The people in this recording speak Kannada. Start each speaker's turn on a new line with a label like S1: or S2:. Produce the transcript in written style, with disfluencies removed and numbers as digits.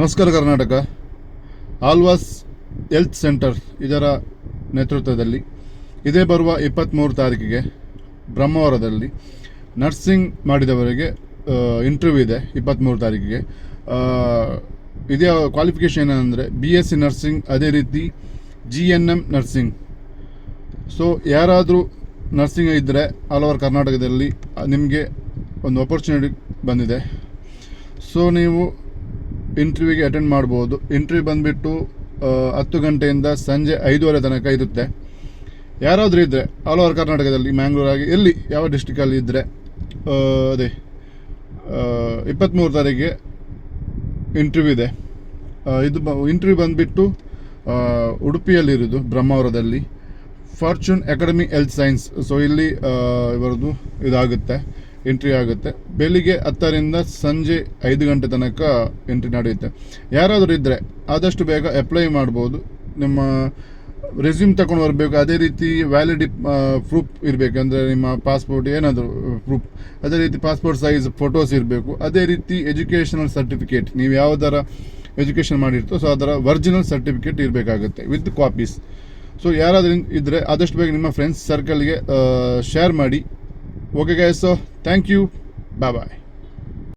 S1: ನಮಸ್ಕಾರ ಕರ್ನಾಟಕ. ಆಳ್ವಾಸ್ ಹೆಲ್ತ್ ಸೆಂಟರ್ ಇದರ ನೇತೃತ್ವದಲ್ಲಿ ಇದೇ ಬರುವ 23 ತಾರೀಕಿಗೆ ಬ್ರಹ್ಮಾವರದಲ್ಲಿ ನರ್ಸಿಂಗ್ ಮಾಡಿದವರಿಗೆ ಇಂಟರ್ವ್ಯೂ ಇದೆ. 23 ತಾರೀಕಿಗೆ ಇದೇ ಕ್ವಾಲಿಫಿಕೇಷನ್ ಏನಂದರೆ BSc ನರ್ಸಿಂಗ್, ಅದೇ ರೀತಿ GNM ನರ್ಸಿಂಗ್. ಸೊ ಯಾರಾದರೂ ನರ್ಸಿಂಗ್ ಇದ್ದರೆ ಆಲ್ ಓವರ್ ಕರ್ನಾಟಕದಲ್ಲಿ ನಿಮಗೆ ಒಂದು ಆಪರ್ಚುನಿಟಿ ಬಂದಿದೆ. ಸೊ ನೀವು ಇಂಟರ್ವ್ಯೂಗೆ ಅಟೆಂಡ್ ಮಾಡ್ಬೋದು. ಇಂಟರ್ವ್ಯೂ ಬಂದುಬಿಟ್ಟು 10 ಗಂಟೆಯಿಂದ ಸಂಜೆ 5:30 ತನಕ ಇರುತ್ತೆ. ಯಾರಾದರೂ ಇದ್ದರೆ ಆಲ್ ಓವರ್ ಕರ್ನಾಟಕದಲ್ಲಿ, ಮ್ಯಾಂಗ್ಳೂರಾಗಿ ಎಲ್ಲಿ ಯಾವ ಡಿಸ್ಟಿಕಲ್ಲಿ ಇದ್ದರೆ ಅದೇ 23 ತಾರೀಕಿಗೆ ಇಂಟರ್ವ್ಯೂ ಇದೆ. ಇಂಟರ್ವ್ಯೂ ಬಂದುಬಿಟ್ಟು ಉಡುಪಿಯಲ್ಲಿರೋದು, ಬ್ರಹ್ಮಾವರದಲ್ಲಿ fortune academy health science. So ಇಲ್ಲಿ ಇವರದ್ದು ಇದಾಗುತ್ತೆ, ಎಂಟ್ರಿ ಆಗುತ್ತೆ. ಬೆಳಿಗ್ಗೆ 10ರಿಂದ ಸಂಜೆ 5 ಗಂಟೆ ತನಕ ಎಂಟ್ರಿ ನಡೆಯುತ್ತೆ. ಯಾರಾದರೂ ಇದ್ದರೆ ಆದಷ್ಟು ಬೇಗ ಅಪ್ಲೈ ಮಾಡ್ಬೋದು. ನಿಮ್ಮ ರೆಸ್ಯೂಮ್ ತಗೊಂಡು ಬರಬೇಕು, ಅದೇ ರೀತಿ ವ್ಯಾಲಿಡಿ ಪ್ರೂಫ್ ಇರಬೇಕು, ಅಂದರೆ ನಿಮ್ಮ ಪಾಸ್ಪೋರ್ಟ್ ಏನಾದರೂ ಪ್ರೂಫ್, ಅದೇ ರೀತಿ ಪಾಸ್ಪೋರ್ಟ್ ಸೈಜ್ ಫೋಟೋಸ್ ಇರಬೇಕು. ಅದೇ ರೀತಿ ಎಜುಕೇಷನಲ್ ಸರ್ಟಿಫಿಕೇಟ್, ನೀವು ಯಾವುದರ ಎಜುಕೇಷನ್ ಮಾಡಿರ್ತೋ ಸೊ ಅದರ ಒರಿಜಿನಲ್ ಸರ್ಟಿಫಿಕೇಟ್ ಇರಬೇಕಾಗುತ್ತೆ ವಿತ್ ಕಾಪೀಸ್. ಸೊ ಯಾರಾದರೂ ಇದ್ದರೆ ಆದಷ್ಟು ಬೇಗ ನಿಮ್ಮ ಫ್ರೆಂಡ್ಸ್ ಸರ್ಕಲ್ಗೆ ಶೇರ್ ಮಾಡಿ. Okay guys, so thank you, bye bye.